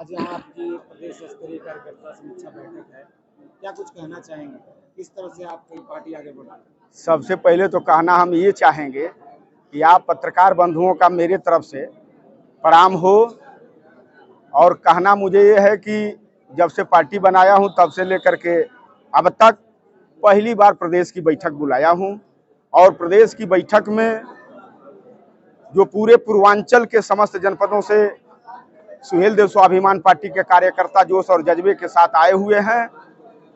आज यहाँ आपकी प्रदेश स्तरीय कार्यकर्ता समीक्षा बैठक है, क्या कुछ कहना चाहेंगे? किस तरह से आपकी पार्टी आगे बढ़ रही है? सबसे पहले तो कहना हम ये चाहेंगे कि आप पत्रकार बंधुओं का मेरे तरफ से प्रणाम हो। और कहना मुझे ये है कि जब से पार्टी बनाया हूँ तब से लेकर के अब तक पहली बार प्रदेश की बैठक बुलाया हूँ। और प्रदेश की बैठक में जो पूरे पूर्वांचल के समस्त जनपदों से सुहेल देव स्वाभिमान पार्टी के कार्यकर्ता जोश और जज्बे के साथ आए हुए हैं।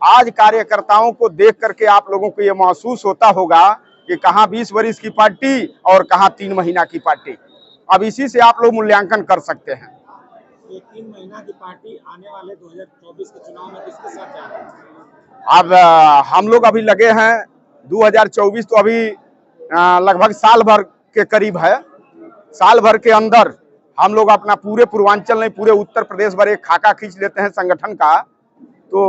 आज कार्यकर्ताओं को देख करके आप लोगों को ये महसूस होता होगा कि कहाँ 20 वर्ष की पार्टी और कहाँ 3 महीना की पार्टी। अब इसी से आप लोग मूल्यांकन कर सकते हैं। ये 3 महीना की पार्टी आने वाले 2024 के चुनाव में किसके साथ जा रही है? अब हम लोग अभी लगे हैं 2024 तो अभी लगभग साल भर के करीब है। साल भर के अंदर हम लोग अपना पूरे पूर्वांचल नहीं पूरे उत्तर प्रदेश भर एक खाका खींच लेते हैं संगठन का। तो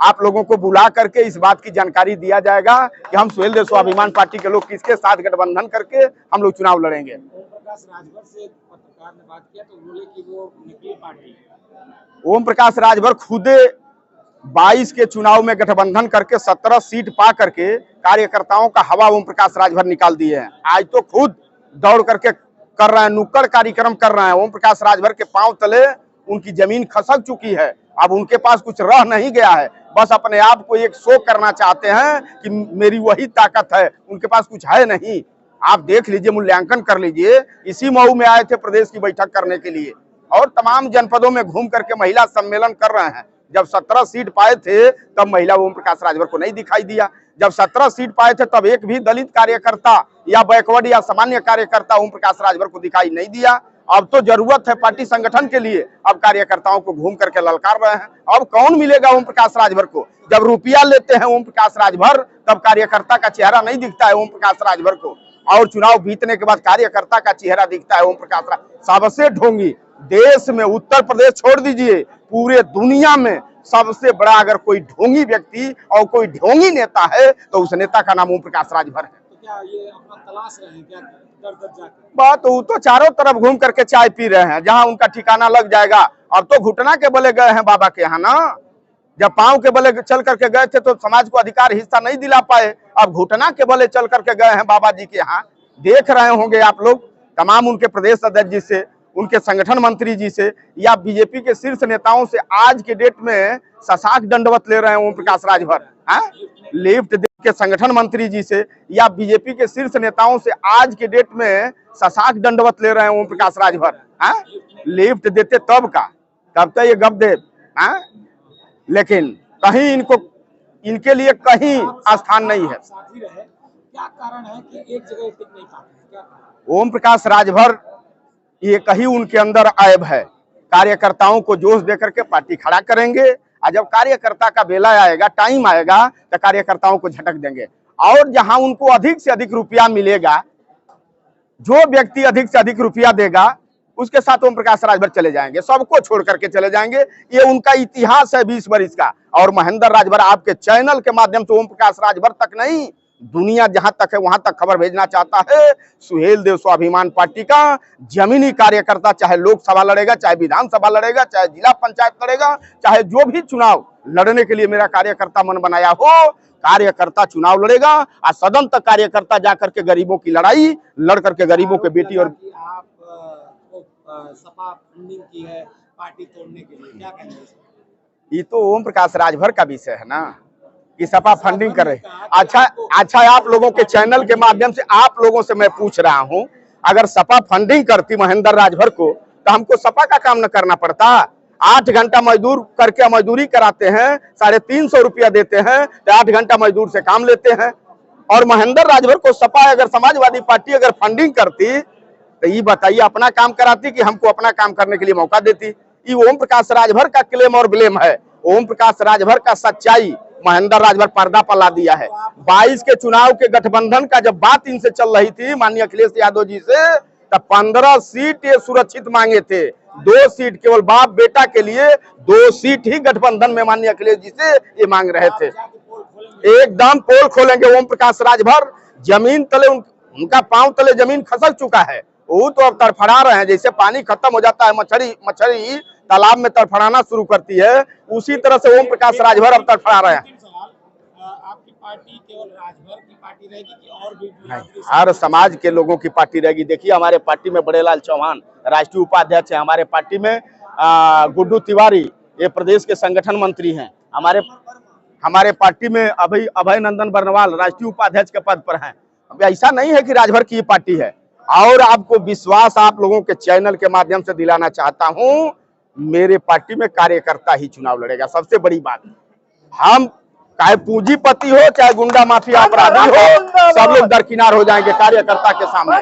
आप लोगों को बुला करके इस बात की जानकारी दिया जाएगा कि हम सुहेल देव स्वाभिमान पार्टी के लोग किसके साथ गठबंधन करके हम लोग चुनाव लड़ेंगे। ओम प्रकाश राजभर से पत्रकार ने बात किया तो बोले कि वो नकली पार्टी है। ओम प्रकाश राजभर खुदे 22 के चुनाव में गठबंधन करके 17 सीट पा करके कार्यकर्ताओं का हवा ओम प्रकाश राजभर निकाल दिए हैं। आज तो खुद दौड़ करके कर रहे हैं, नुक्कड़ कार्यक्रम कर रहे हैं। ओम प्रकाश राजभर के पांव तले उनकी जमीन खसक चुकी है। अब उनके पास कुछ रह नहीं गया है, बस अपने आप को एक शो करना चाहते हैं कि मेरी वही ताकत है। उनके पास कुछ है नहीं। आप देख लीजिए, मूल्यांकन कर लीजिए। इसी मऊ में आए थे प्रदेश की बैठक करने के लिए और तमाम जनपदों में घूम करके महिला सम्मेलन कर रहे हैं। जब 17 सीट पाए थे तब महिला ओम प्रकाश राजभर को नहीं दिखाई दिया। जब 17 सीट पाए थे तब एक भी दलित कार्यकर्ता या बैकवर्ड या सामान्य कार्यकर्ता ओम प्रकाश राजभर को दिखाई नहीं दिया। अब तो जरूरत है पार्टी संगठन के लिए, अब कार्यकर्ताओं को घूम करके ललकार रहे हैं। अब कौन मिलेगा ओम प्रकाश राजभर को? जब रुपया लेते हैं ओम प्रकाश राजभर तब कार्यकर्ता का चेहरा नहीं दिखता है ओम प्रकाश राजभर को, और चुनाव जीतने के बाद कार्यकर्ता का चेहरा दिखता है ओम प्रकाश राजभर। सबसे ढोंगी देश में, उत्तर प्रदेश छोड़ दीजिए, पूरे दुनिया में सबसे बड़ा अगर कोई ढोंगी व्यक्ति और कोई ढोंगी नेता है तो उस नेता का नाम ओम प्रकाश राजभर है। तो क्या ये अपना तलाश रहे हैं क्या दर दर जाकर? बात वो तो चारों तरफ घूम करके चाय पी रहे हैं, जहां उनका ठिकाना लग जाएगा। अब तो घुटना के बले गए हैं बाबा के यहाँ ना। जब पांव के बले चल करके गए थे तो समाज को अधिकार हिस्सा नहीं दिला पाए, अब घुटना के बले चल करके गए हैं बाबा जी के यहाँ। देख रहे होंगे आप लोग तमाम उनके प्रदेश अध्यक्ष जी से, उनके संगठन मंत्री जी से या बीजेपी के शीर्ष नेताओं से आज के डेट में शशांक दंडवत ले रहे हैं ओम प्रकाश राजभर। लिफ्ट के संगठन मंत्री जी से या बीजेपी के शीर्ष नेताओं से आज के डेट में शशांक दंडवत ले रहे हैं ओम प्रकाश राजभर। लिफ्ट देते तब का, तब तो ये गप दे। लेकिन कहीं इनके लिए कहीं स्थान नहीं है। साथी रहे, क्या कारण है कि एक जगह टिक नहीं पाते हैं? क्या कारण? ओम प्रकाश राजभर ये कहीं उनके अंदर ऐब है। कार्यकर्ताओं को जोश देकर के पार्टी खड़ा करेंगे और जब कार्यकर्ता का बेला आएगा, टाइम आएगा तो कार्यकर्ताओं को झटक देंगे। और जहां उनको अधिक से अधिक रुपया मिलेगा, जो व्यक्ति अधिक से अधिक रुपया देगा उसके साथ ओम प्रकाश राजभर चले जाएंगे, सबको छोड़ करके चले जाएंगे। ये उनका इतिहास है 20 वर्ष का। और महेंद्र राजभर आपके चैनल के माध्यम से ओम प्रकाश राजभर तक नहीं, दुनिया जहां तक है वहां तक खबर भेजना चाहता है। सुहेल देव स्वाभिमान पार्टी का जमीनी कार्यकर्ता, चाहे लोकसभा लड़ेगा, चाहे विधानसभा लड़ेगा, चाहे जिला पंचायत लड़ेगा, चाहे जो भी चुनाव लड़ने के लिए मेरा कार्यकर्ता मन बनाया हो, कार्यकर्ता चुनाव लड़ेगा और सदन तक कार्यकर्ता जाकर के गरीबों की लड़ाई लड़ करके गरीबों के बेटी और आप सपा फंडिंग की है पार्टी तोड़ने के लिए, क्या कहेंगे? ये तो ओम प्रकाश राजभर का विषय है ना कि सपा फंडिंग कर रहे। अच्छा आप लोगों के चैनल के माध्यम से आप लोगों से मैं पूछ रहा हूं, अगर सपा फंडिंग करती महेंद्र राजभर को तो हमको सपा का काम न करना पड़ता? 8 घंटा मजदूर करके मजदूरी कराते हैं, 350 रुपया देते हैं तो 8 घंटा मजदूर से काम लेते हैं। और महेंद्र राजभर को सपा अगर समाजवादी पार्टी अगर फंडिंग करती तो ये बताइए अपना काम कराती कि हमको अपना काम करने के लिए मौका देती? ये ओम प्रकाश राजभर का क्लेम और ब्लेम है। ओम प्रकाश राजभर का सच्चाई महेंद्र राजभर पर्दा पर ला दिया है। 22 के चुनाव के गठबंधन का जब बात इनसे चल रही थी माननीय अखिलेश यादव जी से, तब 15 सीट ये सुरक्षित मांगे थे। 2 सीट केवल बाप बेटा के लिए 2 सीट ही गठबंधन में माननीय अखिलेश जी से ये मांग रहे थे। एकदम पोल खोलेंगे ओम प्रकाश राजभर। जमीन तले उनका पांव तले जमीन खसक चुका है। वो तो अब तड़फड़ा रहे हैं, जैसे पानी खत्म हो जाता है मछली तालाब में तड़फड़ाना शुरू करती है, उसी तरह से ओम प्रकाश राजभर अब तड़फड़ा रहे हैं। अंतिम सवाल, आपकी पार्टी केवल राजभर की पार्टी रहेगी कि और भी नहीं, हर समाज के लोगों की पार्टी रहेगी। देखिए हमारे पार्टी में बड़ेलाल चौहान राष्ट्रीय उपाध्यक्ष है, हमारे पार्टी में गुड्डू तिवारी ये प्रदेश के संगठन मंत्री हैं, हमारे पार्टी में अभय नंदन बर्नवाल राष्ट्रीय उपाध्यक्ष के पद पर हैं। अब ऐसा नहीं है कि राजभर की पार्टी है। और आपको विश्वास आप लोगों के चैनल के माध्यम से दिलाना चाहता हूं, मेरे पार्टी में कार्यकर्ता ही चुनाव लड़ेगा। सबसे बड़ी बात, हम चाहे पूंजीपति हो चाहे गुंडा माफिया अपराधी हो, सब लोग दरकिनार हो जाएंगे कार्यकर्ता के सामने।